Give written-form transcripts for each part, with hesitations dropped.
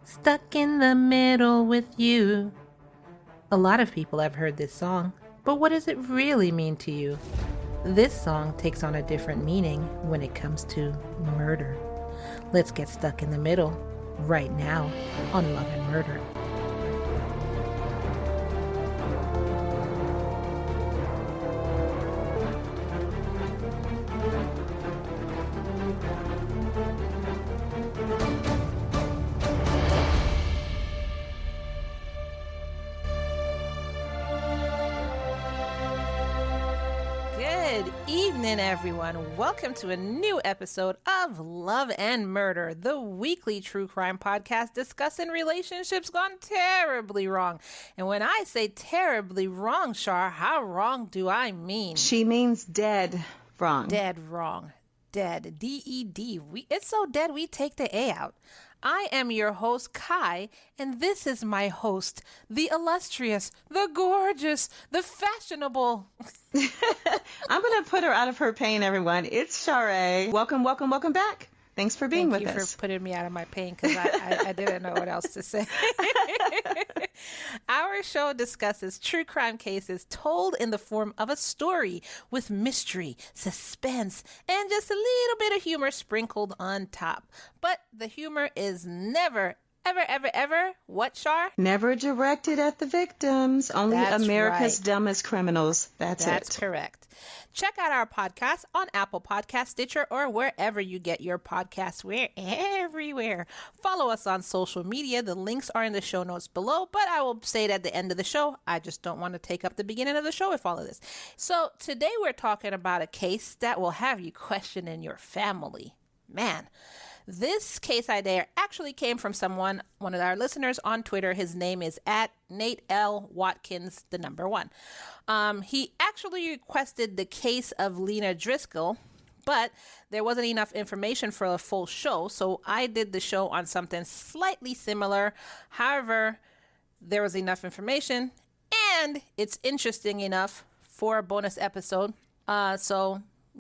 Stuck in the middle with you. A lot of people have heard this song, but what does it really mean to you? This song takes on a different meaning when it comes to murder. Let's get stuck in the middle right now on Love and Murder. Good evening, everyone. Welcome to a new episode of Love and Murder, the weekly true crime podcast discussing relationships gone terribly wrong. And when I say terribly wrong, Char, how wrong do I mean? She means dead wrong. Dead wrong. Dead. D-E-D. It's so dead we take the A out. I am your host, Ky, and this is my host, the illustrious, the gorgeous, the fashionable. I'm going to put her out of her pain, everyone. It's Char. Welcome back. Thanks for being with us. Thank you for putting me out of my pain because I didn't know what else to say. Our show discusses true crime cases told in the form of a story with mystery, suspense, and just a little bit of humor sprinkled on top. But the humor is never, ever, what, Char? Never directed at the victims. Only That's America's right. dumbest criminals. That's it. correct. Check out our podcast on Apple Podcast, Stitcher, or wherever you get your podcasts. We're everywhere. Follow us on social media. The links are in the show notes below, but I will say it at the end of the show. I just don't want to take up the beginning of the show with all of this. So today we're talking about a case that will have you questioning your family. Man. This case idea actually came from one of our listeners on Twitter. His name is at Nate L. Watkins, the number 1. He actually requested the case of Lena Driscoll, but there wasn't enough information for a full show, so I did the show on something slightly similar. However, there was enough information, and it's interesting enough for a bonus episode.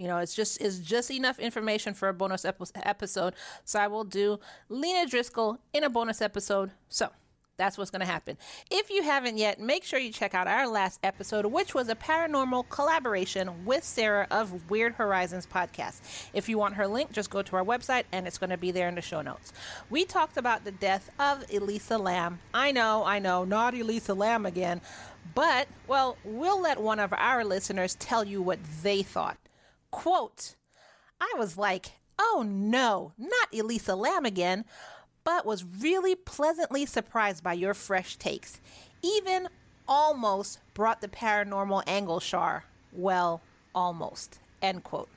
It's just enough information for a bonus episode. So I will do Lena Driscoll in a bonus episode. So that's what's going to happen. If you haven't yet, make sure you check out our last episode, which was a paranormal collaboration with Sarah of Weird Horizons podcast. If you want her link, just go to our website and it's going to be there in the show notes. We talked about the death of Elisa Lam. I know, not Elisa Lam again. But, well, we'll let one of our listeners tell you what they thought. Quote, I was like, oh no, not Elisa Lam again, but was really pleasantly surprised by your fresh takes. Even almost brought the paranormal angle, Char. Well, almost. End quote.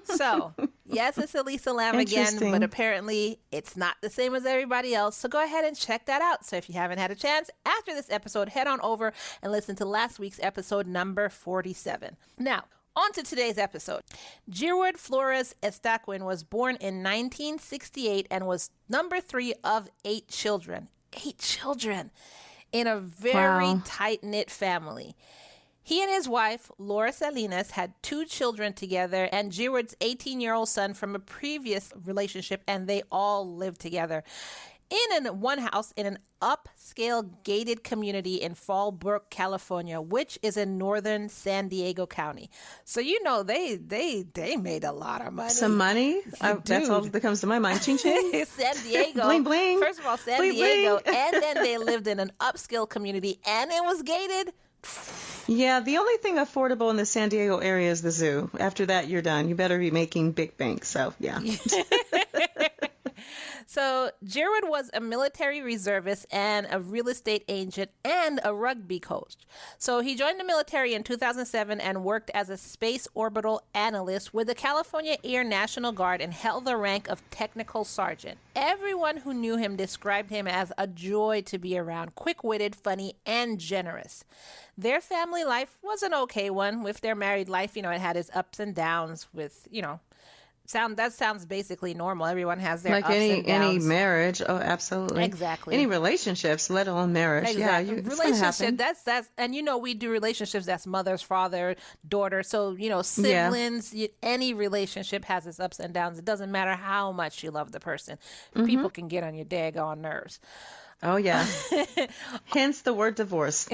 So, yes, it's Elisa Lam again, but apparently it's not the same as everybody else. So go ahead and check that out. So if you haven't had a chance, after this episode, head on over and listen to last week's episode number 47. Now, on to today's episode. Gerard Flores Estaquin was born in 1968 and was number 3 of 8 children. 8 children in a very tight-knit family. He and his wife, Laura Salinas, had 2 children together and Gerard's 18-year-old son from a previous relationship, and they all lived together in one house in an upscale gated community in Fallbrook, California, which is in northern San Diego County. So they made a lot of money. Some money? That's all that comes to my mind. Ching ching. San Diego. Bling bling. First of all, San bling, Diego. bling. And then they lived in an upscale community and it was gated. Yeah, the only thing affordable in the San Diego area is the zoo. After that, you're done. You better be making big bank. So, yeah. So Gerard was a military reservist and a real estate agent and a rugby coach. So he joined the military in 2007 and worked as a space orbital analyst with the California Air National Guard and held the rank of technical sergeant. Everyone who knew him described him as a joy to be around, quick-witted, funny, and generous. Their family life was an okay one with their married life. It had its ups and downs with, That sounds basically normal. Everyone has their Like ups and any downs. marriage. Oh, absolutely. Exactly. Any relationships, let alone marriage. Yeah, Exactly. it's gonna happen. That's and we do relationships that's mother's father, daughter. So, Yeah. siblings, any relationship has its ups and downs. It doesn't matter how much you love the person. Mm-hmm. People can get on your daggone nerves. Oh, yeah. Hence the word divorce.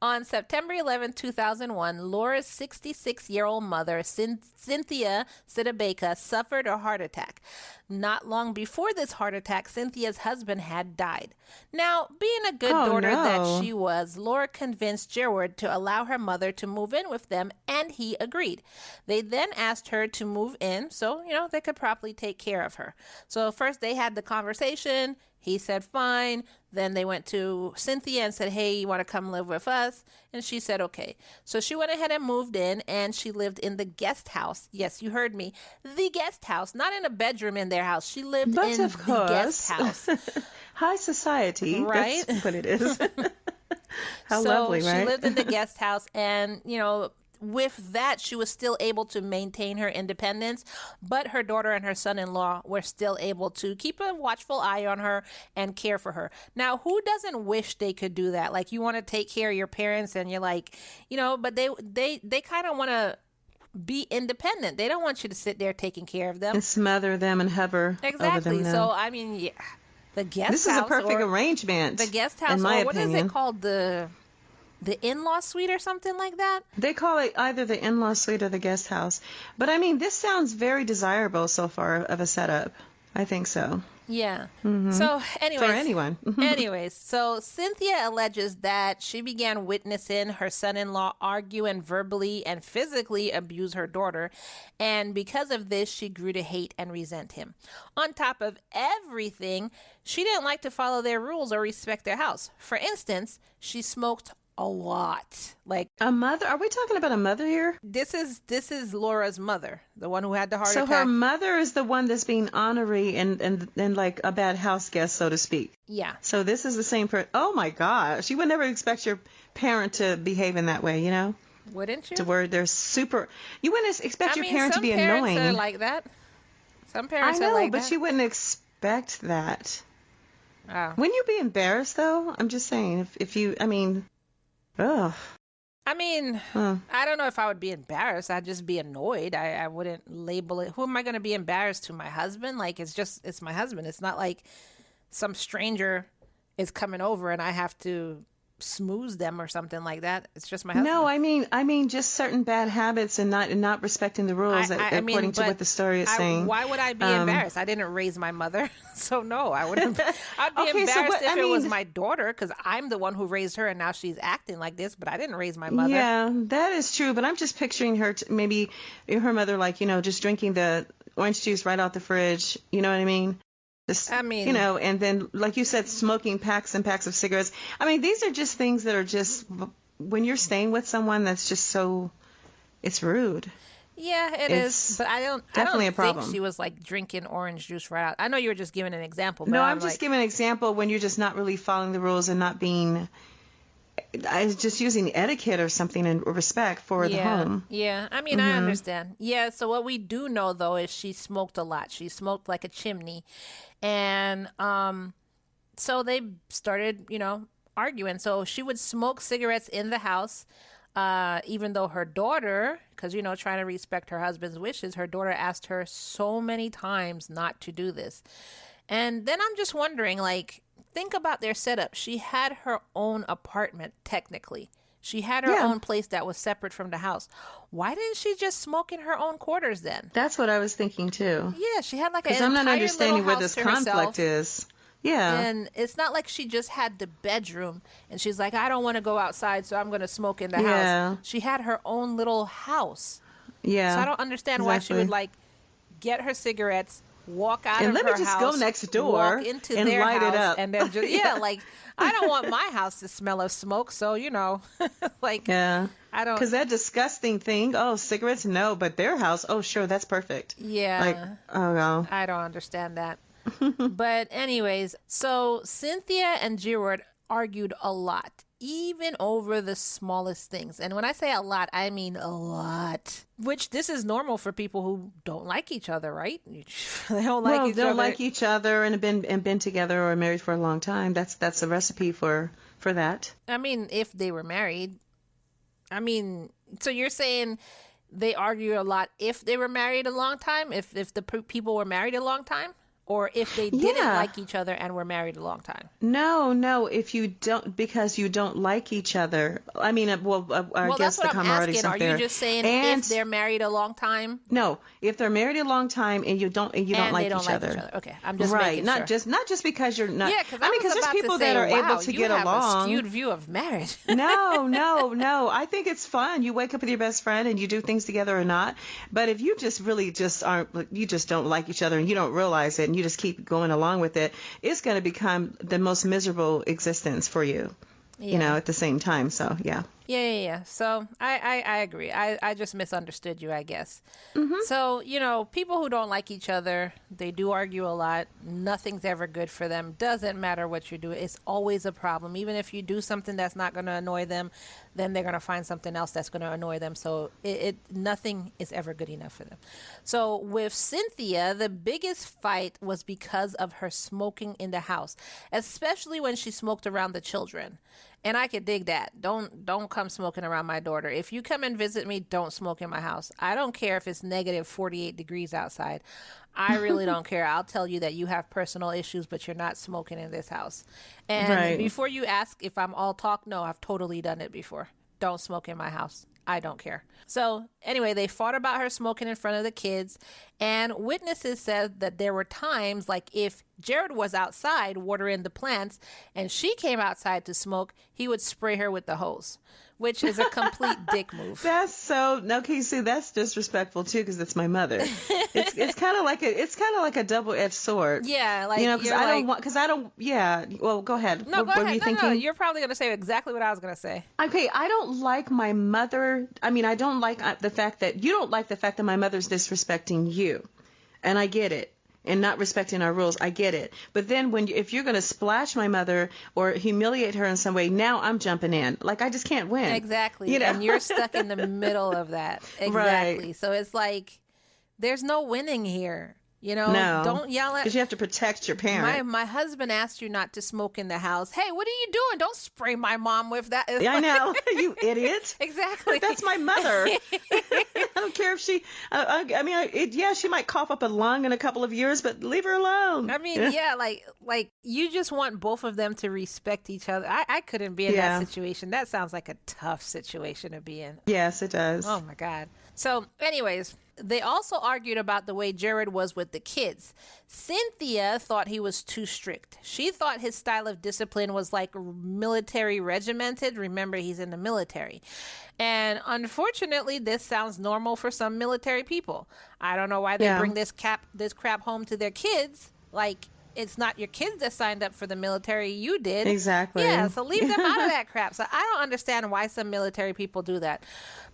On September 11, 2001, Laura's 66-year-old mother, Cynthia Cdebaca, suffered a heart attack. Not long before this heart attack, Cynthia's husband had died. Now, being a good daughter that she was, Laura convinced Gerard to allow her mother to move in with them, and he agreed. They then asked her to move in so, they could properly take care of her. So first they had the conversation. He said, fine. Then they went to Cynthia and said, hey, you want to come live with us? And she said, okay. So she went ahead and moved in, and she lived in the guest house. Yes, you heard me. The guest house, not in a bedroom in their house. She lived But in of the course. guest house. High society. Right? That's what it is. How So lovely, right? she lived in the guest house, and, with that, she was still able to maintain her independence, but her daughter and her son-in-law were still able to keep a watchful eye on her and care for her. Now, who doesn't wish they could do that? Like, you want to take care of your parents, and you're like, but they kind of want to be independent. They don't want you to sit there taking care of them. And smother them and hover over them. No. So, I mean, yeah, the guest This house. is a perfect arrangement. The guest house, in my or what is opinion. it called? The in-law suite or something like that? They call it either the in-law suite or the guest house. But I mean, this sounds very desirable so far of a setup. I think so. Yeah. Mm-hmm. So, anyways. For anyone. Anyways, so Cynthia alleges that she began witnessing her son-in-law argue and verbally and physically abuse her daughter. And because of this, she grew to hate and resent him. On top of everything, she didn't like to follow their rules or respect their house. For instance, she smoked a lot. Like a mother? Are we talking about a mother here? This is Laura's mother, the one who had the heart attack. So her mother is the one that's being honorary and like a bad house guest, so to speak. Yeah. So this is the same person. Oh my gosh. You would never expect your parent to behave in that way, Wouldn't you? To where they're super. You wouldn't expect your parent to be some parents annoying. are like that. Some parents I know, are like but that. you wouldn't expect that. Oh. Wouldn't you be embarrassed though? I'm just saying, if you, ugh. I mean, I don't know if I would be embarrassed. I'd just be annoyed. I wouldn't label it. Who am I going to be embarrassed to? My husband? Like, it's my husband. It's not like some stranger is coming over and I have to smooze them or something like that. It's just my husband. No, I mean just certain bad habits and not respecting the rules according to what the story is saying. Why would I be embarrassed? I didn't raise my mother, so no, I wouldn't. I'd be embarrassed if it was my daughter, because I'm the one who raised her, and now she's acting like this. But I didn't raise my mother. Yeah, that is true. But I'm just picturing her, maybe her mother, like just drinking the orange juice right out the fridge. You know what I mean? And then, like you said, smoking packs and packs of cigarettes. I mean, these are just things that are just, when you're staying with someone, that's just so, it's rude. Yeah, it is. But I don't think she was like drinking orange juice right out. I know you were just giving an example. But no, I'm just giving an example when you're just not really following the rules and not being, I was just using etiquette or something and respect for the home. Yeah, I mean, I understand. Yeah, so what we do know, though, is she smoked a lot. She smoked like a chimney. And so they started, arguing. So she would smoke cigarettes in the house, even though her daughter, because, trying to respect her husband's wishes, her daughter asked her so many times not to do this. And then I'm just wondering, like, think about their setup. She had her own apartment, technically. She had her own place that was separate from the house. Why didn't she just smoke in her own quarters then? That's what I was thinking too. Yeah, she had like an entire I'm not understanding where this conflict herself. is. Yeah. And it's not like she just had the bedroom and she's like, I don't want to go outside, so I'm going to smoke in the house. She had her own little house. Yeah. So I don't understand why she would like get her cigarettes, walk out of her house, and let me just go next door walk into and their light house, it up. and then just like I don't want my house to smell of smoke, so like I don't, because that disgusting thing. Oh, cigarettes, no, but their house. Oh, sure, that's perfect. Yeah, like oh no, I don't understand that. But anyways, so Cynthia and Gerard argued a lot. even over the smallest things. And when I say a lot, I mean a lot. Which this is normal for people who don't like each other, right? They don't like each other. Don't like each other and been together or married for a long time. That's a recipe for that. I mean, if they were married. I mean, so you're saying they argue a lot if they were married a long time? If the people were married a long time? Or if they didn't like each other and were married a long time? No. If you don't, because you don't like each other. I mean, I guess the camaraderie is not there. Are you just saying if they're married a long time? No, if they're married a long time and you don't like each other. Okay, I'm just making sure. Not just because you're not. Yeah, because there's people that are able to get along. You have a skewed view of marriage. No. I think it's fun. You wake up with your best friend and you do things together or not. But if you just really you just don't like each other and you don't realize it and you just keep going along with it, it's going to become the most miserable existence for you, at the same time. So, yeah. Yeah. So I agree. I just misunderstood you, I guess. Mm-hmm. So, people who don't like each other, they do argue a lot. Nothing's ever good for them. Doesn't matter what you do. It's always a problem. Even if you do something that's not going to annoy them, then they're going to find something else that's going to annoy them. So nothing is ever good enough for them. So with Cynthia, the biggest fight was because of her smoking in the house, especially when she smoked around the children. And I could dig that. Don't come smoking around my daughter. If you come and visit me, don't smoke in my house. I don't care if it's negative 48 degrees outside. I really don't care. I'll tell you that you have personal issues, but you're not smoking in this house. And before you ask if I'm all talk, no, I've totally done it before. Don't smoke in my house. I don't care. So anyway, they fought about her smoking in front of the kids, and witnesses said that there were times like if Jared was outside watering the plants and she came outside to smoke, he would spray her with the hose, which is a complete dick move. That's that's disrespectful too, because it's my mother. It's kind of like a double-edged sword. Yeah, like because I don't. Yeah. Well, go ahead. No, go ahead. No, you're probably gonna say exactly what I was gonna say. Okay, I don't like my mother. I mean, I don't like the fact that you don't like the fact that my mother's disrespecting you, and I get it. And not respecting our rules, I get it. But then if you're going to splash my mother or humiliate her in some way, now I'm jumping in. Like, I just can't win. Exactly. And you're stuck in the middle of that. Exactly. Right. So it's like, there's no winning here. No, don't yell at. Because you have to protect your parent. My husband asked you not to smoke in the house. Hey, what are you doing? Don't spray my mom with that. Yeah, I know. You idiot. Exactly. But that's my mother. I don't care if she. She might cough up a lung in a couple of years, but leave her alone. I mean, yeah, like you just want both of them to respect each other. I couldn't be in that situation. That sounds like a tough situation to be in. Yes, it does. Oh my God. So, anyways. They also argued about the way Jared was with the kids. Cynthia thought he was too strict. She thought his style of discipline was like military regimented. Remember, he's in the military. And unfortunately, this sounds normal for some military people. I don't know why they bring this crap home to their kids. Like, it's not your kids that signed up for the military. You did. Exactly. Yeah, so leave them out of that crap. So I don't understand why some military people do that.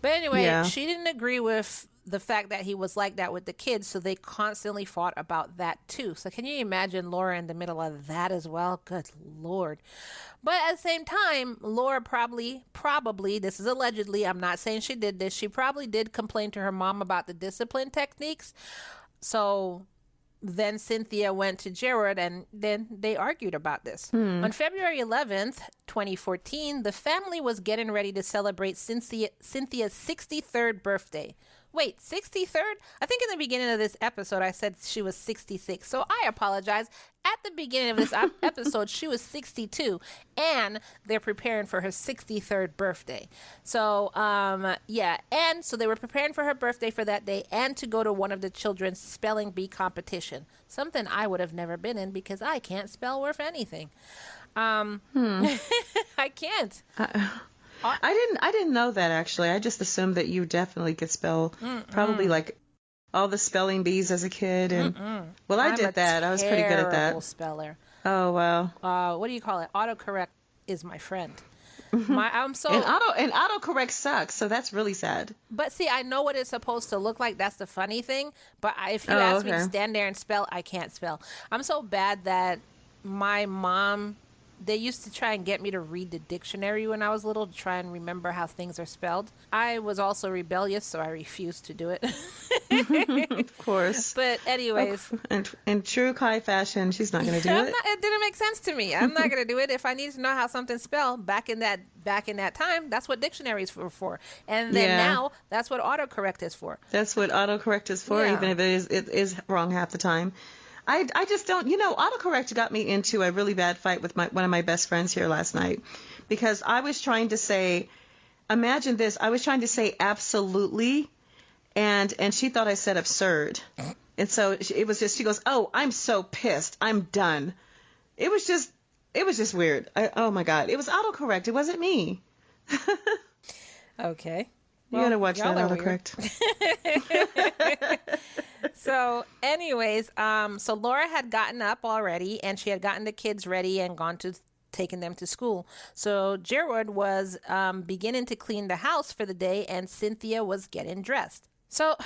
But anyway, she didn't agree with the fact that he was like that with the kids, so they constantly fought about that too. So can you imagine Laura in the middle of that as well? Good Lord. But at the same time, Laura probably, this is allegedly, I'm not saying she did this, she probably did complain to her mom about the discipline techniques. So then Cynthia went to Jared and then they argued about this. On February 11th, 2014, the family was getting ready to celebrate Cynthia's 63rd birthday. Wait, 63rd? I think in the beginning of this episode, I said she was 66. So I apologize. At the beginning of this episode, she was 62. And they're preparing for her 63rd birthday. So, And so they were preparing for her birthday for that day and to go to one of the children's spelling bee competition. Something I would have never been in because I can't spell worth anything. I can't. I didn't know that, actually. I just assumed that you definitely could spell probably like all the spelling bees as a kid. And well, I did that. I was pretty good at that. Terrible speller. Oh, wow. What do you call it? Autocorrect is my friend. And autocorrect sucks, so that's really sad. But see, I know what it's supposed to look like. That's the funny thing. But if you ask me to stand there and spell, I can't spell. I'm so bad that my mom they used to try and get me to read the dictionary when I was little to try and remember how things are spelled. I was also rebellious, so I refused to do it. Of course. But anyways. In true Ky fashion, she's not going to do it. It didn't make sense to me. I'm not going to do it. If I need to know how something's spelled back in that time, that's what dictionaries were for. And then now, that's what autocorrect is for. That's what autocorrect is for, even if it is wrong half the time. I just don't, autocorrect got me into a really bad fight with one of my best friends here last night because I was trying to say, imagine this, I was trying to say absolutely, and she thought I said absurd. And so it was just, she goes, oh, I'm so pissed. I'm done. It was just weird. Oh my God. It was autocorrect. It wasn't me. Okay. You gotta watch that autocorrect. So anyways, so Laura had gotten up already and she had gotten the kids ready and taken them to school. So Gerard was beginning to clean the house for the day and Cynthia was getting dressed. So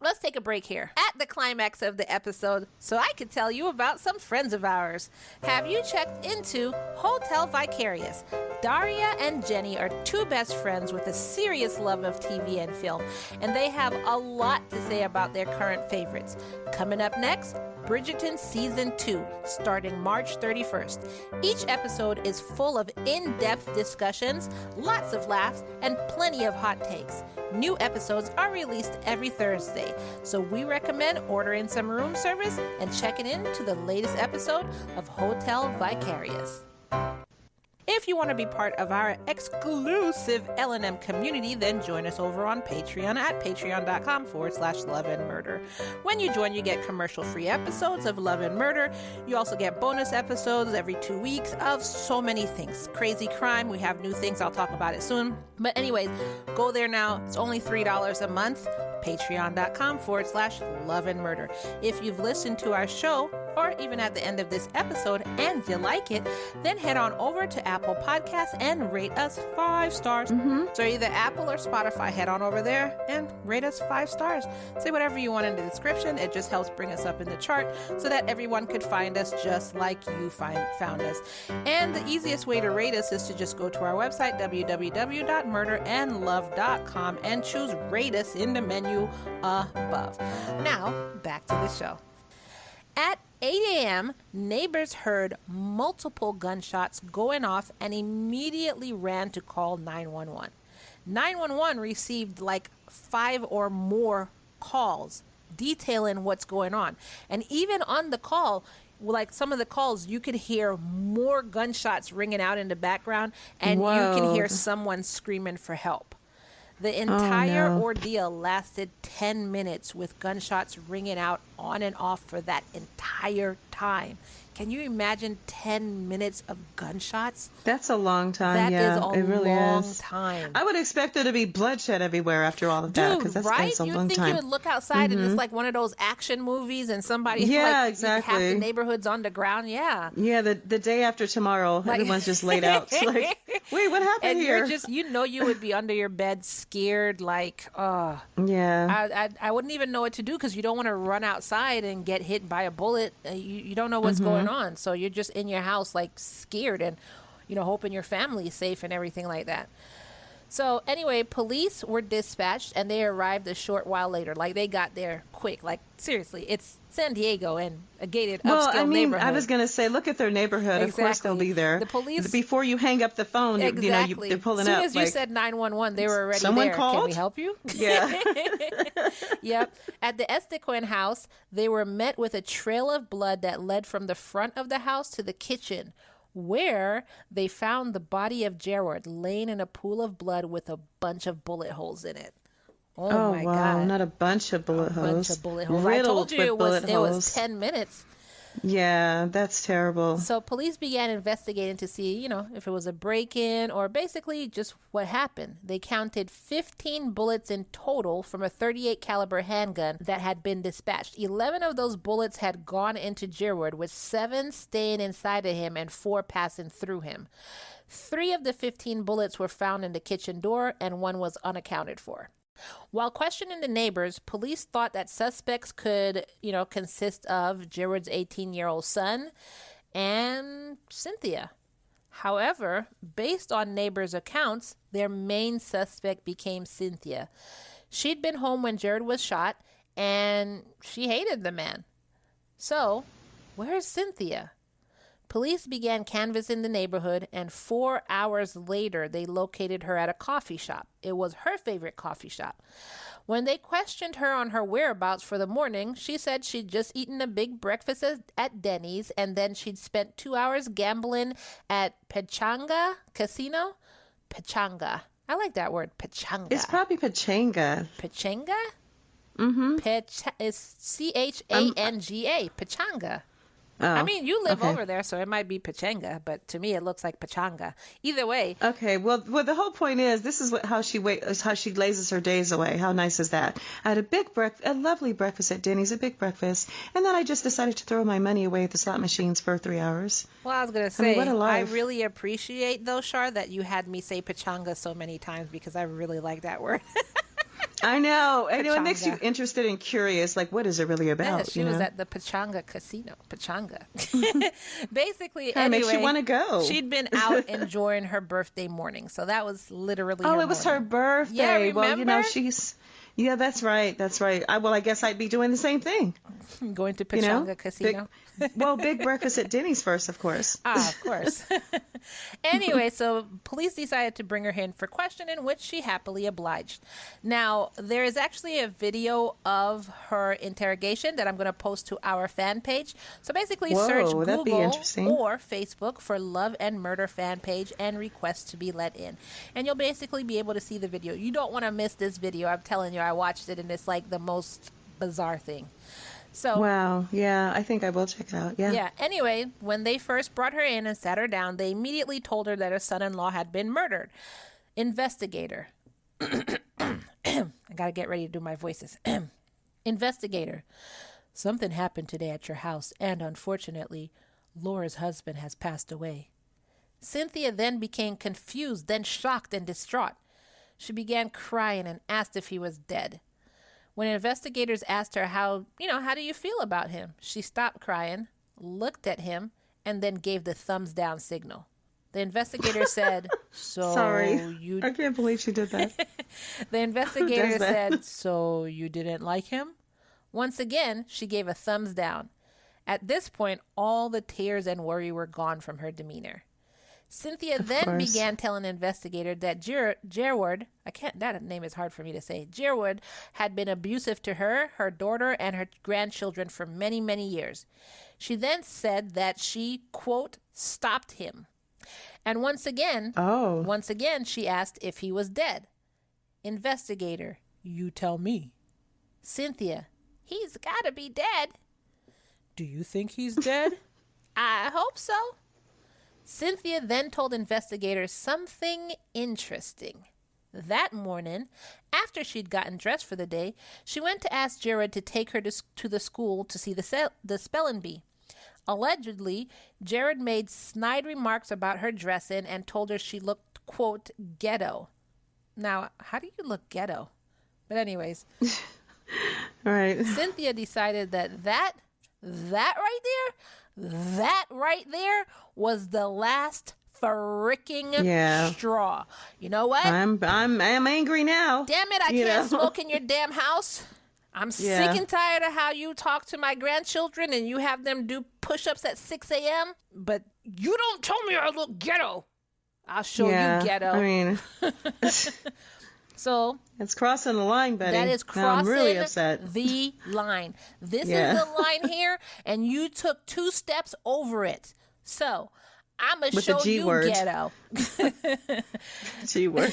let's take a break here. At the climax of the episode, so I could tell you about some friends of ours. Have you checked into Hotel Vicarious? Daria and Jenny are two best friends with a serious love of TV and film, and they have a lot to say about their current favorites. Coming up next, Bridgerton Season 2, starting March 31st. Each episode is full of in-depth discussions, lots of laughs, and plenty of hot takes. New episodes are released every Thursday, so we recommend ordering some room service and checking in to the latest episode of Hotel Vicarious. If you want to be part of our exclusive L&M community, then join us over on Patreon at patreon.com/Love and Murder. When you join, you get commercial-free episodes of Love and Murder. You also get bonus episodes every 2 weeks of so many things. Crazy crime. We have new things. I'll talk about it soon. But anyways, go there now. It's only $3 a month. Patreon.com/Love and Murder. If you've listened to our show, or even at the end of this episode, and you like it, then head on over to Apple Podcasts and rate us 5 stars. So either Apple or Spotify, head on over there and rate us 5 stars. Say whatever you want in the description. It just helps bring us up in the chart so that everyone could find us just like you found us. And the easiest way to rate us is to just go to our website, www.murderandlove.com, and choose Rate Us in the menu above. Now, back to the show. At 8 a.m., neighbors heard multiple gunshots going off and immediately ran to call 911. 911 received like 5 or more calls detailing what's going on. And even on the call, like some of the calls, you could hear more gunshots ringing out in the background, and you can hear someone screaming for help. The entire ordeal lasted 10 minutes with gunshots ringing out on and off for that entire time. Can you imagine 10 minutes of gunshots? That's a long time. That is a long time. I would expect there to be bloodshed everywhere after all of that, because that's a long time. You'd think you would look outside and it's like one of those action movies and somebody half the neighborhood's on the ground. Yeah, the day after tomorrow, everyone's just laid out. It's like, wait, what happened here? You would be under your bed scared, like, I wouldn't even know what to do, because you don't want to run outside and get hit by a bullet. You don't know what's going on, so you're just in your house like scared and hoping your family is safe and everything like that. So anyway, police were dispatched and they arrived a short while later. Like, they got there quick. Like, seriously, it's San Diego and a gated upscale neighborhood. I was going to say, look at their neighborhood. Exactly. Of course they'll be there. The police, before you hang up the phone, they're pulling up. As soon as you said 911, they were already someone there. Called? Can we help you? Yeah. Yep. At the Escalating house, they were met with a trail of blood that led from the front of the house to the kitchen, where they found the body of Gerard laying in a pool of blood with a bunch of bullet holes in it. Oh my God. Not a bunch of bullet holes. A bunch of bullet holes. I told you it was 10 minutes. Yeah, that's terrible. So police began investigating to see, if it was a break-in or basically just what happened. They counted 15 bullets in total from a .38 caliber handgun that had been dispatched. 11 of those bullets had gone into Gerard, with 7 staying inside of him and 4 passing through him. 3 of the 15 bullets were found in the kitchen door, and 1 was unaccounted for. While questioning the neighbors, police thought that suspects could, consist of Gerard's 18-year-old son and Cynthia. However, based on neighbors' accounts, their main suspect became Cynthia. She'd been home when Jared was shot, and she hated the man. So, where's Cynthia? Police began canvassing the neighborhood, and 4 hours later, they located her at a coffee shop. It was her favorite coffee shop. When they questioned her on her whereabouts for the morning, she said she'd just eaten a big breakfast at Denny's, and then she'd spent 2 hours gambling at Pechanga Casino. Pechanga. I like that word, Pechanga. It's probably Pechanga. Pechanga? Mm-hmm. It's Changa. Pechanga. Oh, I mean, you live okay. over there, so it might be Pechanga, but to me it looks like Pechanga. Either way. Okay, well, the whole point is this is how she lazes her days away. How nice is that? I had a lovely breakfast at Denny's, a big breakfast, and then I just decided to throw my money away at the slot machines for 3 hours. Well, I was gonna say, what a I life. really appreciate though, Char, that you had me say Pechanga so many times because I really like that word. I know. It makes you Pechanga. interested and curious, like, what is it really about? Yeah, she was at the Pechanga Casino. Pechanga. Basically, Kinda makes you wanna go. She'd been out enjoying her birthday morning, so that was literally her it was her morning. birthday. Yeah, remember? Well, yeah, that's right. I guess I'd be doing the same thing. Going to Pechanga Casino. Big breakfast at Denny's first, of course. Of course. Anyway, so police decided to bring her in for questioning, which she happily obliged. Now, there is actually a video of her interrogation that I'm going to post to our fan page. So basically, search that'd be Google interesting. or Facebook for Love and Murder fan page and request to be let in. And you'll basically be able to see the video. You don't want to miss this video. I'm telling you, I watched it and it's like the most bizarre thing. So, wow. Yeah, I think I will check it out. Yeah. Yeah. Anyway, when they first brought her in and sat her down, they immediately told her that her son-in-law had been murdered. Investigator. I got to get ready to do my voices. Investigator. Something happened today at your house, and unfortunately, Laura's husband has passed away. Cynthia then became confused, then shocked and distraught. She began crying and asked if he was dead. When investigators asked her how do you feel about him? She stopped crying, looked at him, and then gave the thumbs down signal. The investigator said, Sorry. I can't believe she did that. The investigator said, so you didn't like him? Once again, she gave a thumbs down. At this point, all the tears and worry were gone from her demeanor. Cynthia then began telling the investigator that Gerward, that name is hard for me to say, Gerward had been abusive to her, her daughter, and her grandchildren for many, many years. She then said that she, quote, stopped him. And once again, she asked if he was dead. Investigator, you tell me. Cynthia, he's got to be dead. Do you think he's dead? I hope so. Cynthia then told investigators something interesting. That morning, after she'd gotten dressed for the day, she went to ask Jared to take her to the school to see the spelling bee. Allegedly, Jared made snide remarks about her dressing and told her she looked, quote, ghetto. Now, how do you look ghetto? But anyways, right. Cynthia decided that right there was the last freaking straw. You know what? I'm angry now. Damn it, I can't smoke in your damn house. I'm sick and tired of how you talk to my grandchildren and you have them do push-ups at 6 a.m. But you don't tell me I look ghetto. I'll show you ghetto. I mean, so it's crossing the line, Betty. That is crossing I'm really upset. the line. This is the line here, and you took 2 steps over it. So I'm going to show you ghetto. G word.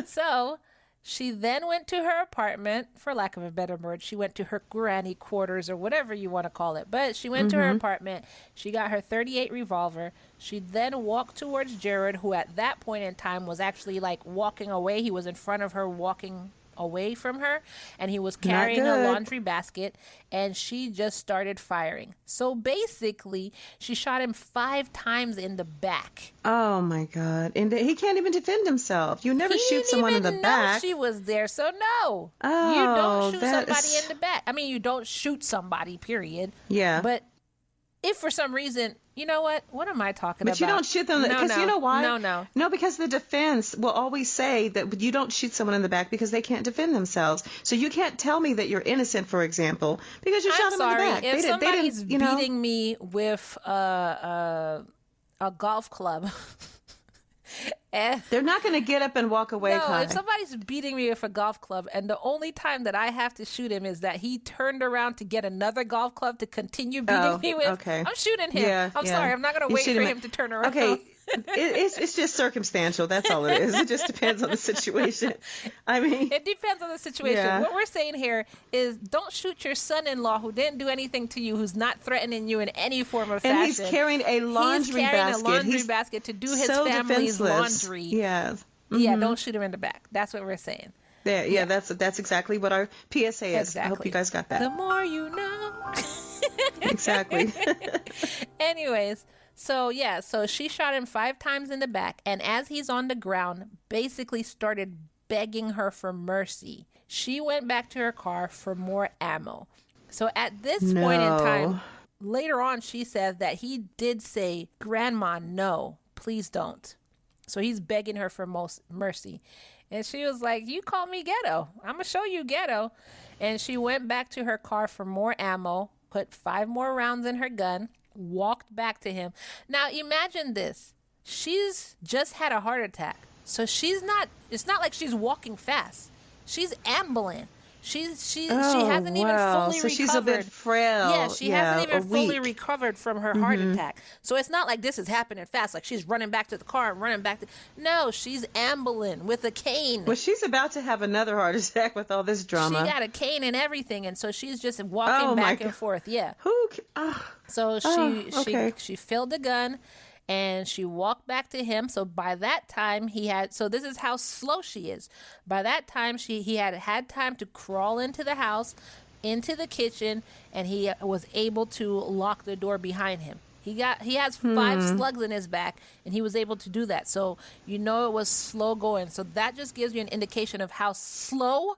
So she then went to her apartment, for lack of a better word. She went to her granny quarters or whatever you want to call it. But she went to her apartment. She got her .38 revolver. She then walked towards Jared, who at that point in time was actually like walking away. He was in front of her walking away from her, and he was carrying a laundry basket, and she just started firing. So basically, she shot him 5 times in the back. Oh my God. And he can't even defend himself. You never shoot someone in the back. She was there, so no. Oh, you don't shoot somebody in the back. I mean, you don't shoot somebody, period. Yeah. But if for some reason, you know what am I talking about? But you don't shoot them because you know why? No, because the defense will always say that you don't shoot someone in the back because they can't defend themselves. So you can't tell me that you're innocent, for example, because you shot them in the back. If somebody's beating me with a golf club. And they're not going to get up and walk away. No, if somebody's beating me with a golf club and the only time that I have to shoot him is that he turned around to get another golf club to continue beating me with, I'm shooting him. Yeah, I'm sorry. I'm not going to wait for him to turn around. Okay. It's just circumstantial. That's all it is. It just depends on the situation. I mean, it depends on the situation. Yeah. What we're saying here is don't shoot your son-in-law who didn't do anything to you, who's not threatening you in any form or fashion. And he's carrying a laundry basket to do his family's laundry. Yeah. Mm-hmm. Yeah, don't shoot him in the back. That's what we're saying. Yeah, that's exactly what our PSA is. Exactly. I hope you guys got that. The more you know. Exactly. Anyways, so she shot him 5 times in the back, and as he's on the ground, basically started begging her for mercy. She went back to her car for more ammo. So at this point in time, later on, she says that he did say, "Grandma, no, please don't." So he's begging her for mercy. And she was like, "You call me ghetto. I'm going to show you ghetto." And she went back to her car for more ammo, put 5 more rounds in her gun, walked back to him. Now imagine this. She's just had a heart attack. So it's not like she's walking fast. She's ambling. She hasn't even fully recovered. She's a bit frail. Yeah, she hasn't even fully recovered from her heart attack. So it's not like this is happening fast, like she's running back to the car and running back to... No, she's ambling with a cane. Well, she's about to have another heart attack with all this drama. She got a cane and everything, and so she's just walking back and forth. Yeah. So she filled the gun, and she walked back to him. So by that time this is how slow she is. By that time he had time to crawl into the house, into the kitchen, and he was able to lock the door behind him. He has 5 slugs in his back, and he was able to do that. So it was slow going. So that just gives you an indication of how slow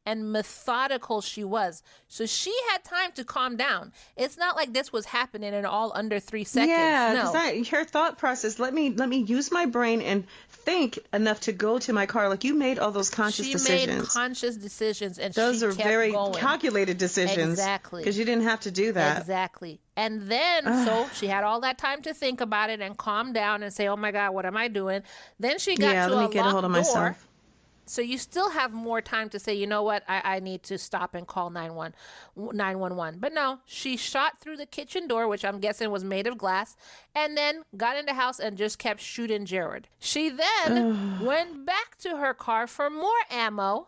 and methodical she was. So she had time to calm down. It's not like this was happening in all under 3 seconds. Yeah, because her thought process, let me use my brain and think enough to go to my car. Like, you made all those conscious decisions. She made conscious decisions, and those are very going. Calculated decisions. Exactly. Because you didn't have to do that. Exactly. And then, so she had all that time to think about it and calm down and say, "Oh my God, what am I doing?" Then she got to let me get a hold of myself. So you still have more time to say, "You know what, I need to stop and call 911. But no, she shot through the kitchen door, which I'm guessing was made of glass, and then got in the house and just kept shooting Jared. She then went back to her car for more ammo,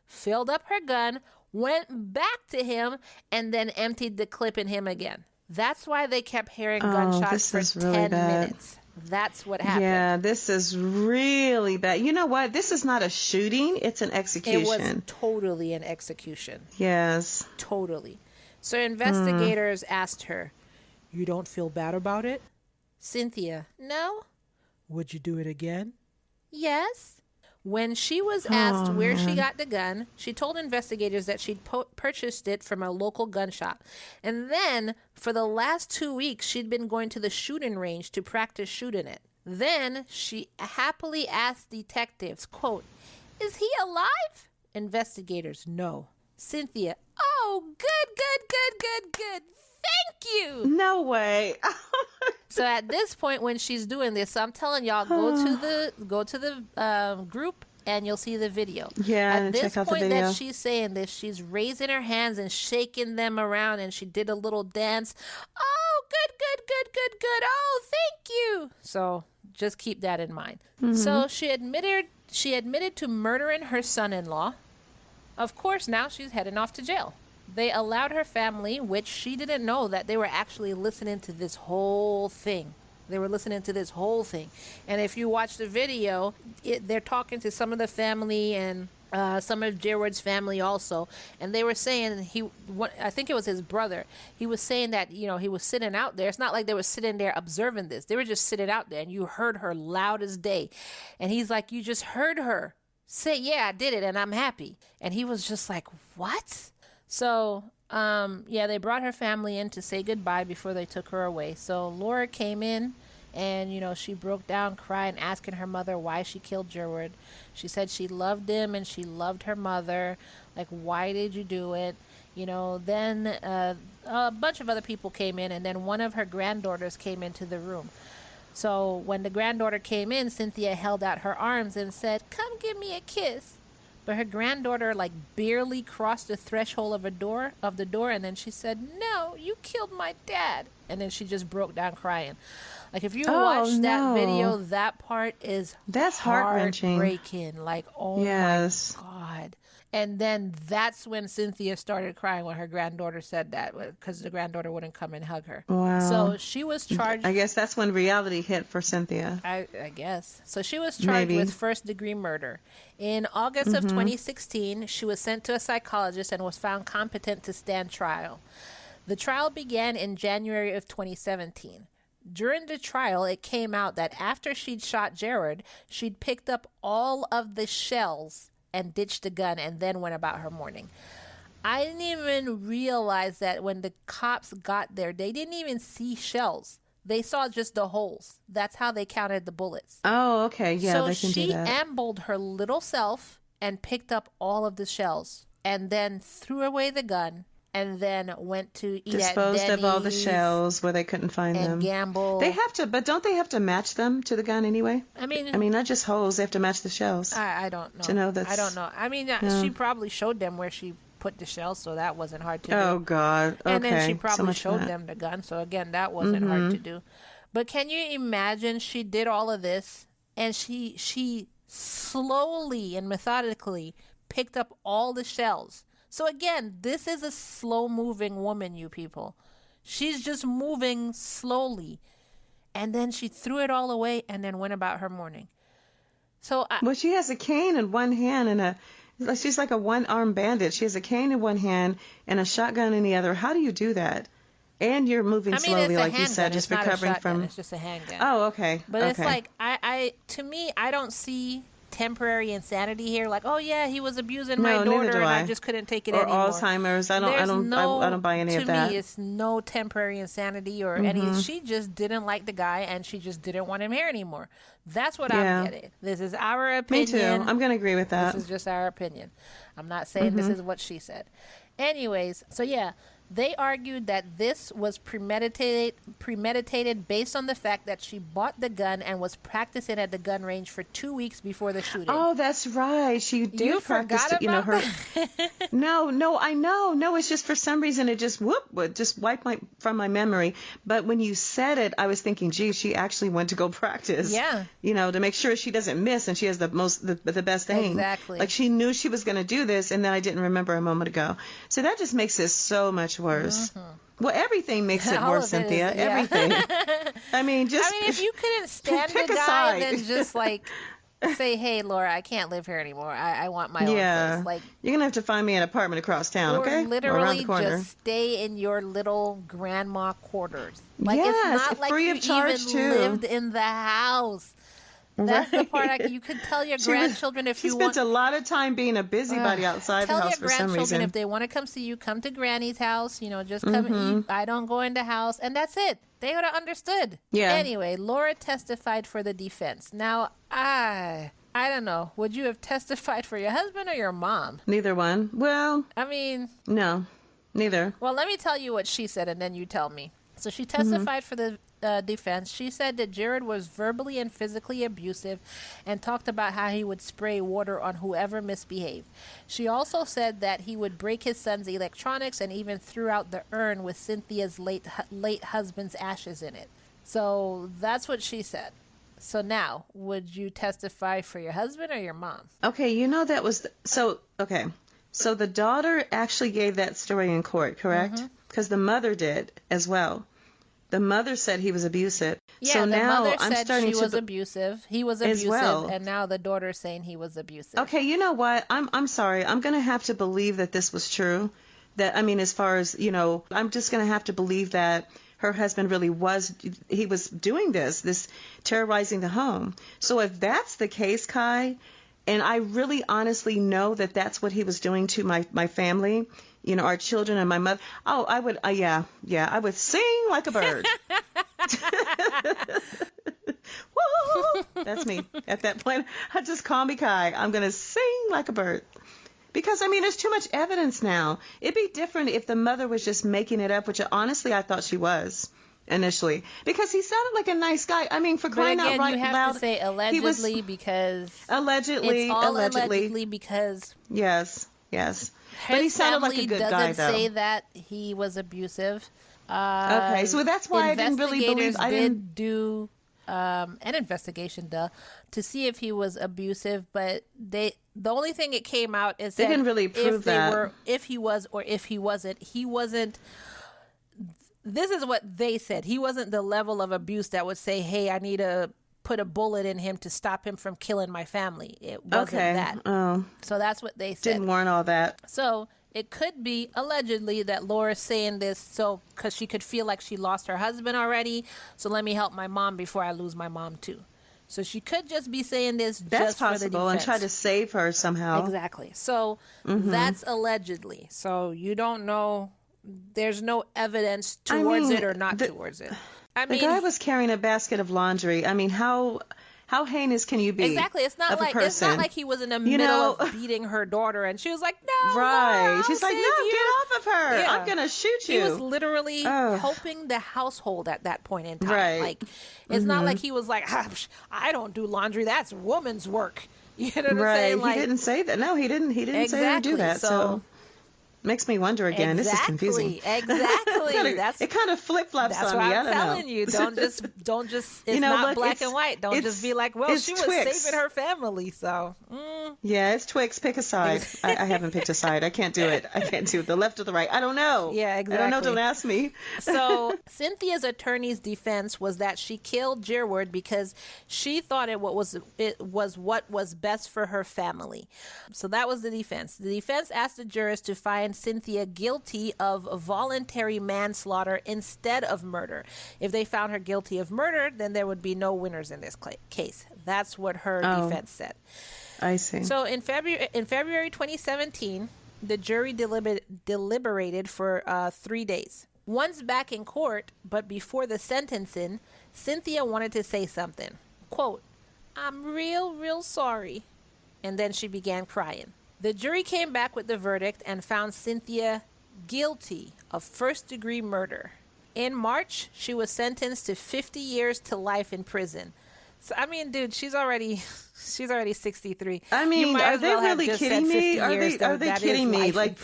filled up her gun, went back to him, and then emptied the clip in him again. That's why they kept hearing gunshots for 10 minutes. That's what happened. Yeah, this is really bad. You know what? This is not a shooting. It's an execution. It was totally an execution. Yes. Totally. So investigators asked her, "You don't feel bad about it?" Cynthia, "No." "Would you do it again?" "Yes." When she was asked where she got the gun, she told investigators that she'd purchased it from a local gun shop. And then, for the last 2 weeks, she'd been going to the shooting range to practice shooting it. Then, she happily asked detectives, quote, "Is he alive?" Investigators, "No." Cynthia, "Oh, good. Thank you." No way. So at this point, when she's doing this, so I'm telling y'all, go to the group and you'll see the video. Yeah, at this check out point the video. that she's saying this, she's raising her hands and shaking them around, and she did a little dance. "Oh, good. Oh, thank you." So just keep that in mind. So she admitted to murdering her son-in-law. Of course, now she's heading off to jail. They allowed her family, which she didn't know, that they were actually listening to this whole thing. And if you watch the video, they're talking to some of the family and some of Jared's family also. And they were saying, I think it was his brother. He was saying that, he was sitting out there. It's not like they were sitting there observing this. They were just sitting out there, and you heard her loud as day. And he's like, "You just heard her say, 'Yeah, I did it, and I'm happy.'" And he was just like, "What?" So Yeah, they brought her family in to say goodbye before they took her away. So Laura came in and, she broke down crying, asking her mother why she killed Gerard. She said she loved him and she loved her mother. Like, why did you do it? Then a bunch of other people came in, and then one of her granddaughters came into the room. So when the granddaughter came in, Cynthia held out her arms and said, "Come give me a kiss." But her granddaughter barely crossed the threshold of the door, and then she said, "No, you killed my dad." And then she just broke down crying. If you watch that video, that part is heart-wrenching. Heartbreaking. Yes. My God. And then that's when Cynthia started crying when her granddaughter said that, because the granddaughter wouldn't come and hug her. Wow. So she was charged. I guess that's when reality hit for Cynthia. I guess. So she was charged with first-degree murder. In August of 2016, she was sent to a psychologist and was found competent to stand trial. The trial began in January of 2017. During the trial, it came out that after she'd shot Gerard, she'd picked up all of the shells and ditched the gun and then went about her morning. I didn't even realize that when the cops got there, they didn't even see shells. They saw just the holes. That's how they counted the bullets. Oh, okay. Yeah, so they can do that. So she ambled her little self and picked up all of the shells and then threw away the gun and then went to eat Disposed at Denny's of all the shells where they couldn't find them. And gamble. They have to, but don't they have to match them to the gun anyway? I mean, not just holes. They have to match the shells. I don't know. To know that's, I don't know. I mean, she probably showed them where she put the shells, so that wasn't hard to do. Oh, God. Okay. And then she probably showed them the gun, so again, that wasn't hard to do. But can you imagine she did all of this, and she slowly and methodically picked up all the shells. So again, this is a slow-moving woman, you people. She's just moving slowly. And then she threw it all away and then went about her morning. So well, she has a cane in one hand and she's like a one-arm bandit. She has a cane in one hand and a shotgun in the other. How do you do that? And you're moving slowly, like you said, just recovering from. It's just a handgun. Oh, okay. But it's like to me, I don't see temporary insanity here. Like, oh yeah, he was abusing my daughter, and I just couldn't take it or anymore. Alzheimer's. I don't buy any of that. To me, it's no temporary insanity or any. She just didn't like the guy, and she just didn't want him here anymore. That's what I'm getting. This is our opinion. Me too. I'm going to agree with that. This is just our opinion. I'm not saying this is what she said. Anyways, so yeah. They argued that this was premeditated based on the fact that she bought the gun and was practicing at the gun range for 2 weeks before the shooting. Oh, that's right. She did you practice. Forgot about that? No, I know. No, it's just for some reason it just wiped from my memory. But when you said it, I was thinking, gee, she actually went to go practice. Yeah. To make sure she doesn't miss and she has the best aim. Exactly. Like she knew she was going to do this, and then I didn't remember a moment ago. So that just makes it so much worse. Well, everything makes it worse, Cynthia. Everything. I mean, if you couldn't stand the guy, then just say, hey, Laura, I can't live here anymore. I want my own place. You're going to have to find me an apartment across town, okay? Literally or around the corner. Just stay in your little grandma quarters. Yes, it's not like free you of charge even too. lived in the house. That's the part you could tell your grandchildren if you want. She spent a lot of time being a busybody outside the house for some reason. Tell your grandchildren if they want to come see you, come to Granny's house. Just come eat. I don't go in the house, and that's it. They would have understood. Yeah. Anyway, Laura testified for the defense. Now, I don't know. Would you have testified for your husband or your mom? Neither one. Well, no, neither. Well, let me tell you what she said, and then you tell me. So she testified for the defense. She said that Gerard was verbally and physically abusive and talked about how he would spray water on whoever misbehaved. She also said that he would break his son's electronics and even threw out the urn with Cynthia's late husband's ashes in it. So that's what she said. So now, would you testify for your husband or your mom? Okay, that was... Okay. So the daughter actually gave that story in court, correct? Because the mother did as well. The mother said he was abusive. Yeah, so the now mother I'm said starting she was abusive. He was abusive, well. And now the daughter's saying he was abusive. Okay, you know what? I'm sorry. I'm going to have to believe that this was true. As far as, I'm just going to have to believe that her husband really was doing this terrorizing the home. So if that's the case, Ky, And I really honestly know that that's what he was doing to my family, our children and my mother. Oh, I would, I would sing like a bird. Woo! That's me. At that point, I just call me Ky. I'm going to sing like a bird. Because, there's too much evidence now. It'd be different if the mother was just making it up, which honestly I thought she was initially. Because he sounded like a nice guy. For crying out loud. You have to say allegedly because... Allegedly. It's all allegedly because... Yes. But he sounded like a good guy, though. His family doesn't say that he was abusive. Okay, so that's why I didn't really believe... I didn't do an investigation, to see if he was abusive, but the only thing it came out is they didn't really prove that. If he was or if he wasn't. This is what they said. He wasn't the level of abuse that would say, hey, I need to put a bullet in him to stop him from killing my family. It wasn't that. Oh. So that's what they said. Didn't warrant all that. So it could be allegedly that Laura's saying this because she could feel like she lost her husband already. So let me help my mom before I lose my mom too. So she could just be saying this just for the defense. That's possible, and try to save her somehow. Exactly. So that's allegedly. So you don't know. There's no evidence towards it or not towards it. The guy was carrying a basket of laundry. How heinous can you be? Exactly. It's not like he was in the middle of beating her daughter and she was like, no. Right. She's like, no, get off of her. Yeah. I'm going to shoot you. He was literally helping the household at that point in time. Right. Like, it's not like he was like, I don't do laundry. That's woman's work. You know what I'm saying? He didn't say that. No, he didn't say to do that. So makes me wonder again. This is confusing. Exactly. It kind of flip-flops on me. That's why I'm telling you. Don't just. It's not black and white. Don't just be like, well, she was saving her family. So. Yeah, it's Twix. Pick a side. I haven't picked a side. I can't do it. The left or the right. I don't know. Yeah, exactly. I don't know. Don't ask me. So Cynthia's attorney's defense was that she killed Jerward because she thought it was what was best for her family. So that was the defense. The defense asked the jurors to find Cynthia guilty of voluntary manslaughter instead of murder. If they found her guilty of murder, then there would be no winners in this case. That's what her defense said. I see. So in February 2017, the jury deliberated for 3 days. Once back in court, but before the sentencing, Cynthia wanted to say something. Quote, "I'm real sorry." And then she began crying. The jury came back with the verdict and found Cynthia guilty of first-degree murder. In March, she was sentenced to 50 years to life in prison. So, dude, she's already 63. Are they really kidding me? Are they kidding me? Like,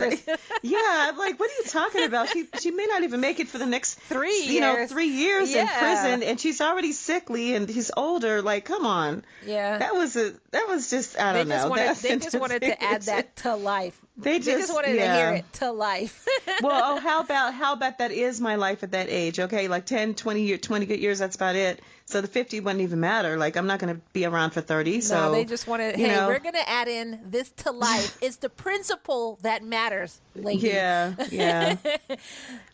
yeah, I'm like, what are you talking about? She may not even make it for the next 3 years. 3 years in prison, and she's already sickly, and he's older. Like, come on. Yeah. That was just, I don't know. They just wanted to add that to life. They just wanted to hear it to life. Well, how about that is my life at that age? Okay, like 10, 20 good years, that's about it. So the 50 wouldn't even matter. Like, I'm not going to be around for 30. So no, they just wanted, we're going to add in this to life. It's the principle that matters, lady. Yeah.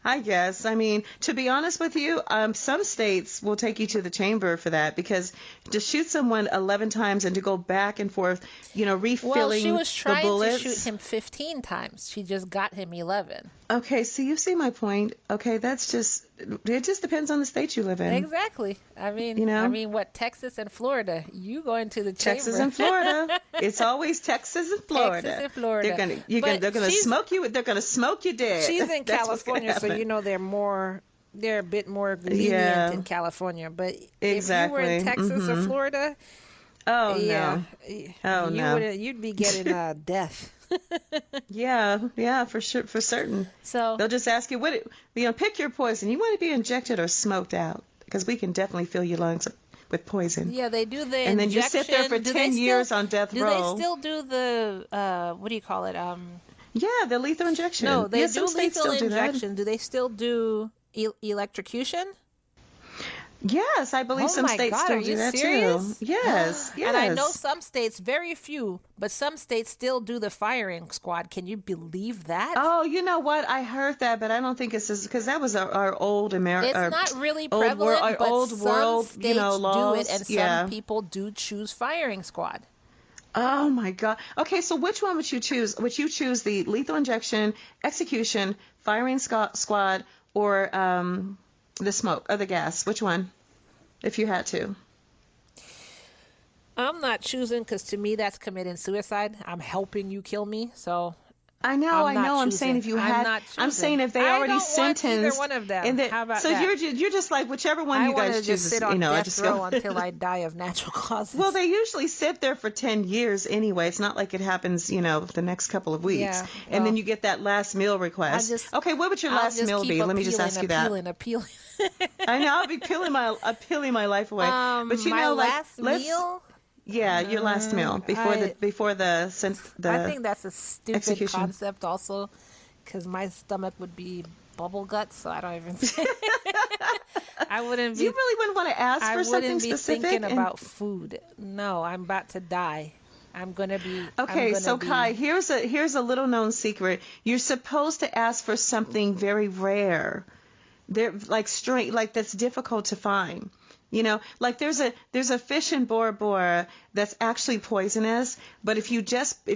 I guess. To be honest with you, some states will take you to the chamber for that, because to shoot someone 11 times and to go back and forth, refilling the bullets. Well, she was trying to shoot him 15 times. She just got him 11. Okay, so you see my point. Okay, it just depends on the state you live in. Exactly. What, Texas and Florida? You going to the chamber. Texas and Florida. It's always Texas and Florida. Texas and Florida. They're gonna smoke you. They're gonna smoke you dead. She's in California, so they're a bit more lenient in California. But if you were in Texas or Florida, you'd be getting death. Yeah, for sure, for certain. So they'll just ask you, pick your poison. You want to be injected or smoked out? Because we can definitely fill your lungs with poison. Yeah, they do the and then injection. You sit there for 10 years on death row. Do they still do the what do you call it? Yeah, the lethal injection. No, they do some states lethal still injection. Do they still do electrocution? Yes, I believe some states still do that too. Yes. And I know some states, very few, but some states still do the firing squad. Can you believe that? Oh, you know what? I heard that, but I don't think it's because that was our old America. It's not really prevalent, but old some world, states laws. do it, and some people do choose firing squad. Oh my God. Okay, so which one would you choose? Would you choose the lethal injection, execution, firing squad, or the smoke or the gas? Which one, if you had to? I'm not choosing because to me that's committing suicide. I'm helping you kill me, so I know. I'm choosing. saying if you had, I'm saying if they already sentenced, either one of them. How about so that? you're just like whichever one you guys choose. Just sit on I death just row go until I die of natural causes. Well, they usually sit there for 10 years anyway. It's not like it happens, the next couple of weeks. Yeah, and then you get that last meal request. Okay, what would your last meal be? Let me just ask you that. Appealing. I know. I'll be peeling my life away. But my last meal. Yeah, your last meal before the I think that's a stupid execution. concept also, because my stomach would be bubble guts, so I don't even. I wouldn't be. You really wouldn't want to ask for something specific. I wouldn't be thinking about food. No, I'm about to die. I'm gonna be. Okay, so Ky, here's a little known secret. You're supposed to ask for something very rare. They're like that's difficult to find. Like there's a fish in Bora Bora that's actually poisonous, but if you just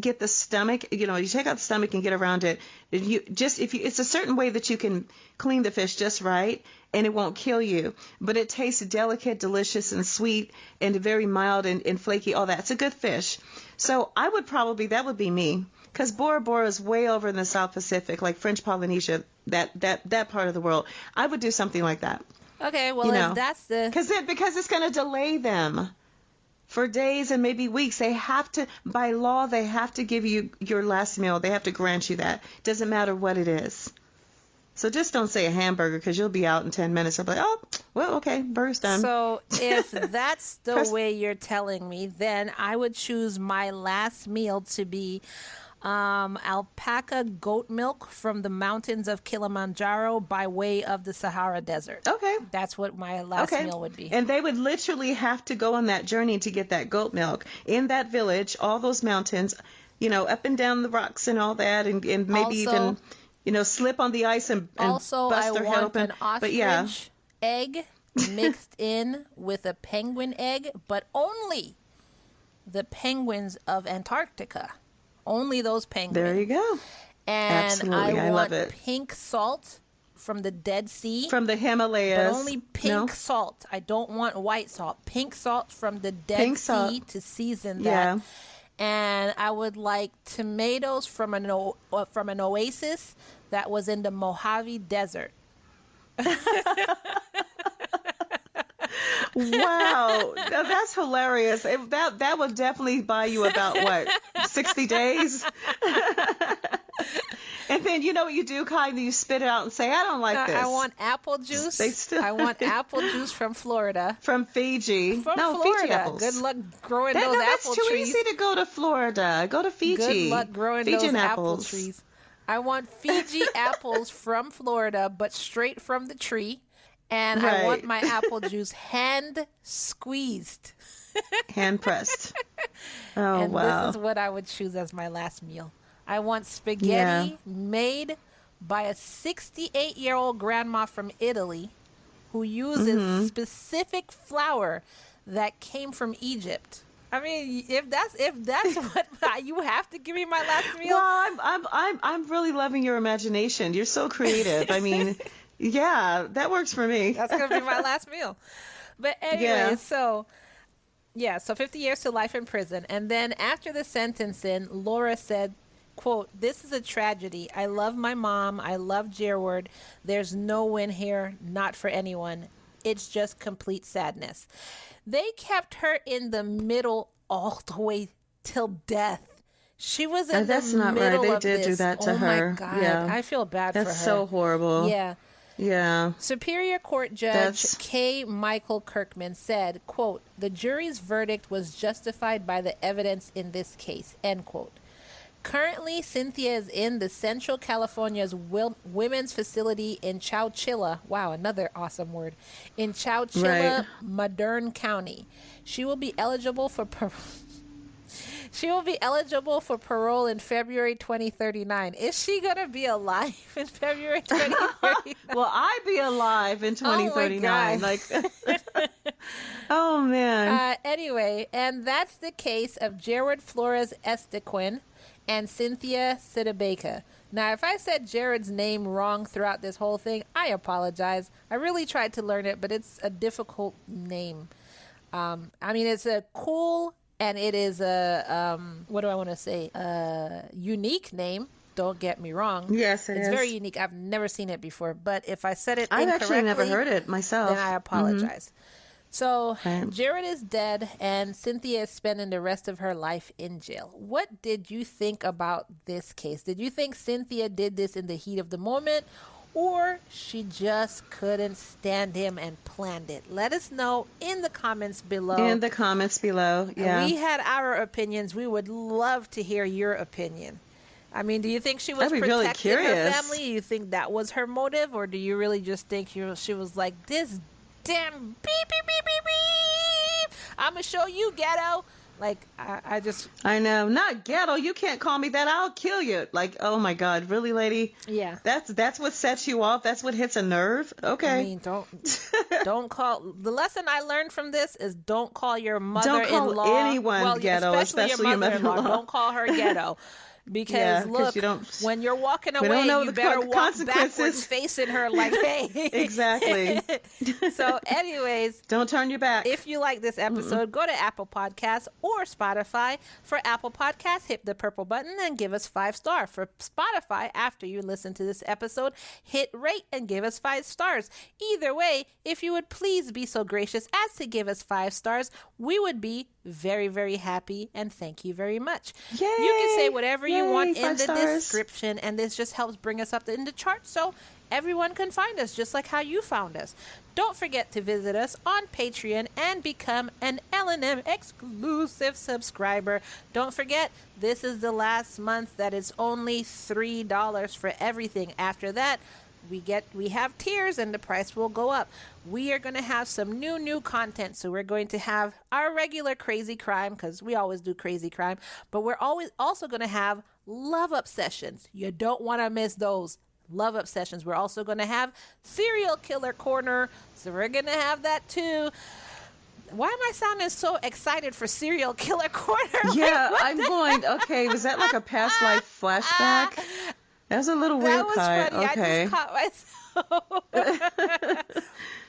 get the stomach, you take out the stomach and get around it, it's a certain way that you can clean the fish just right, and it won't kill you, but it tastes delicate, delicious, and sweet, and very mild and flaky, all that. It's a good fish. So that would be me, because Bora Bora is way over in the South Pacific, like French Polynesia, that part of the world. I would do something like that. Okay, well, if that's the... Because it's going to delay them for days and maybe weeks. They have to, by law, they have to give you your last meal. They have to grant you that. Doesn't matter what it is. So just don't say a hamburger, because you'll be out in 10 minutes. I'll be like, oh, well, okay, burger's done. So if that's the way you're telling me, then I would choose my last meal to be... alpaca goat milk from the mountains of Kilimanjaro by way of the Sahara Desert. Okay. That's what my last meal would be. And they would literally have to go on that journey to get that goat milk in that village, all those mountains, up and down the rocks and all that, and maybe also, even, slip on the ice and bust their head open. An ostrich egg mixed in with a penguin egg, but only the penguins of Antarctica. Only those penguins. There you go. And absolutely. I love it. Pink salt from the Dead Sea. From the Himalayas. But only pink salt. I don't want white salt. Pink salt from the Dead Sea to season that. Yeah. And I would like tomatoes from an oasis that was in the Mojave Desert. Wow, that's hilarious. That would definitely buy you about 60 days. And then you know what you do, Ky? You spit it out and say, "I don't like this." I want apple juice. I want apple juice from Florida. From Fiji. Florida. Fiji apples. Good luck growing those apple trees. That's too easy to go to Florida. Go to Fiji. Good luck growing Fijian those apples. Apple trees. I want Fiji apples from Florida, but straight from the tree. And I want my apple juice hand squeezed. Hand pressed. Oh, and wow. This is what I would choose as my last meal. I want spaghetti made by a 68-year-old grandma from Italy who uses specific flour that came from Egypt. I mean, if that's what you have to give me my last meal. Well, I'm really loving your imagination. You're so creative. I mean, yeah, that works for me. That's gonna be my last meal. But anyway, so 50 years to life in prison, and then after the sentencing, Laura said, quote, "This is a tragedy. I love my mom. I love Gerward. There's no win here, not for anyone. It's just complete sadness." They kept her in the middle all the way till death. She was in the middle of this. That's not right. They did do that to her. Oh my God. Yeah. I feel bad for her. That's so horrible. Yeah. Yeah. Superior Court Judge K. Michael Kirkman said, quote, "The jury's verdict was justified by the evidence in this case," end quote. Currently, Cynthia is in the Central California's women's facility in Chowchilla. Wow, another awesome word. In Chowchilla, Madern County. She will be eligible for parole in February 2039. Is she going to be alive in February 2039? Will I be alive in 2039? Oh my God. Oh, man. Anyway, and that's the case of Jared Flores Estequin and Cynthia Cdebaca. Now, if I said Jared's name wrong throughout this whole thing, I apologize. I really tried to learn it, but it's a difficult name. I mean, it's a cool and it is a, what do I want to say? A unique name. Don't get me wrong. Yes, it's very unique. I've never seen it before, but if I said it I've incorrectly, actually never heard it myself. then I apologize. So, Right. Jared is dead, and Cynthia is spending the rest of her life in jail. What did you think about this case? Did you think Cynthia did this in the heat of the moment, or she just couldn't stand him and planned it? Let us know in the comments below. In the comments below, yeah. We had our opinions. We would love to hear your opinion. I mean, do you think she was I'd be really protecting her curious. family? Do you think that was her motive, or do you really just think she was like, this damn beep, beep, beep, beep, beep, I'm going to show you, ghetto. Like, I know. Not ghetto. You can't call me that. I'll kill you. Like, oh, my God. Really, lady? Yeah. That's what sets you off? That's what hits a nerve? Okay. I mean, don't call. The lesson I learned from this is don't call your mother-in-law. Don't call anyone ghetto, especially your mother-in-law. Don't call her ghetto. Because look, when you're walking away, you better walk backwards facing her like, hey. Exactly. So anyways. Don't turn your back. If you like this episode, go to Apple Podcasts or Spotify. For Apple Podcasts, hit the purple button and give us 5 stars. For Spotify, after you listen to this episode, hit rate and give us 5 stars. Either way, if you would please be so gracious as to give us 5 stars, we would be very, very happy, and thank you very much. Yay! You can say whatever you want in the stars. description, and this just helps bring us up in the chart so everyone can find us just like how you found us. Don't forget to visit us on Patreon and become an L&M exclusive subscriber. Don't forget, this is the last month that it's only $3 for everything. After that, we have tiers and the price will go up. We are going to have some new content. So we're going to have our regular crazy crime, because we always do crazy crime, but we're always also going to have love up sessions. You don't want to miss those love up sessions. We're also going to have serial killer corner. So we're going to have that too. Why am I sounding so excited for serial killer corner? Yeah, I'm going, okay, was that like a past life flashback? That was a little weird, Ky. Funny. Okay. I just caught myself.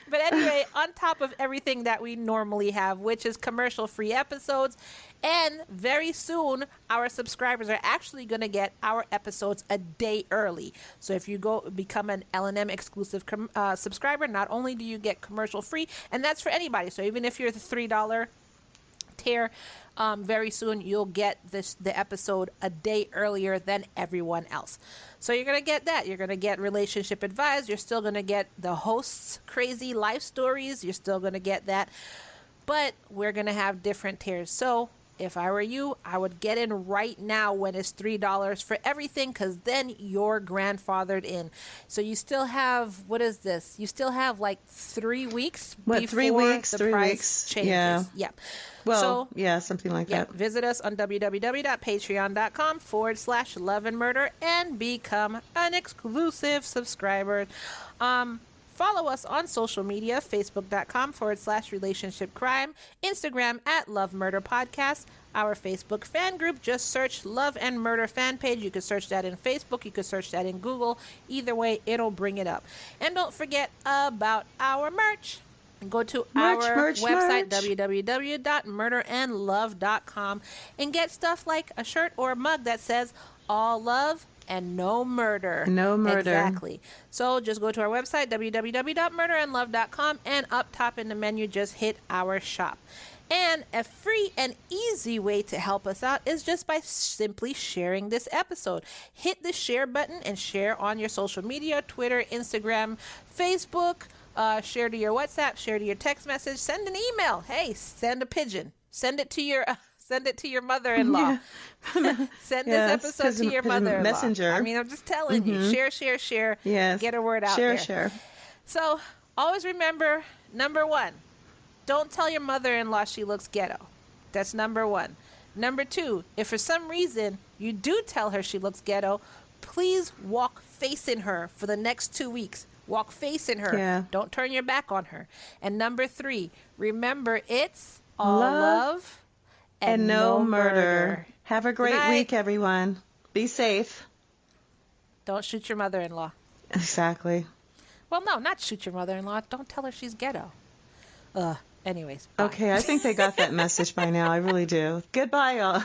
But anyway, on top of everything that we normally have, which is commercial-free episodes, and very soon, our subscribers are actually going to get our episodes a day early. So if you go become an L&M exclusive subscriber, not only do you get commercial-free, and that's for anybody. So even if you're the $3 tier, very soon you'll get the episode a day earlier than everyone else. So you're going to get that. You're going to get relationship advice. You're still going to get the host's crazy life stories. You're still going to get that. But we're going to have different tiers. So if I were you, I would get in right now when it's $3 for everything, because then you're grandfathered in. So you still have, what is this? You still have like 3 weeks before 3 weeks? the 3 price weeks. changes. Yeah. Well, yeah, something like that. Visit us on www.patreon.com/Love and Murder and become an exclusive subscriber. Follow us on social media, facebook.com/relationship crime, Instagram @Love Murder Podcast, our Facebook fan group. Just search Love and Murder fan page. You can search that in Facebook. You can search that in Google. Either way, it'll bring it up. And don't forget about our merch. Go to our website, www.murderandlove.com, and get stuff like a shirt or a mug that says all love and no murder. No murder. Exactly. So just go to our website, www.murderandlove.com, and up top in the menu, just hit our shop. And a free and easy way to help us out is just by simply sharing this episode. Hit the share button and share on your social media, Twitter, Instagram, Facebook. Share to your WhatsApp, share to your text message, send an email. Hey, send a pigeon. Send it to your mother-in-law. Yeah. Send this episode to your mother-in-law. Messenger. I mean, I'm just telling you. Share. Yes. Get a word out there. Share. So always remember, number 1, don't tell your mother-in-law she looks ghetto. That's number 1. Number 2, if for some reason you do tell her she looks ghetto, please walk facing her for the next 2 weeks. Walk facing her. Yeah. Don't turn your back on her. And number 3, remember it's all love and no murder. Have a great week, everyone. Be safe. Don't shoot your mother-in-law. Exactly. Well, no, not shoot your mother-in-law. Don't tell her she's ghetto. Anyways. Bye. Okay, I think they got that message by now. I really do. Goodbye, y'all.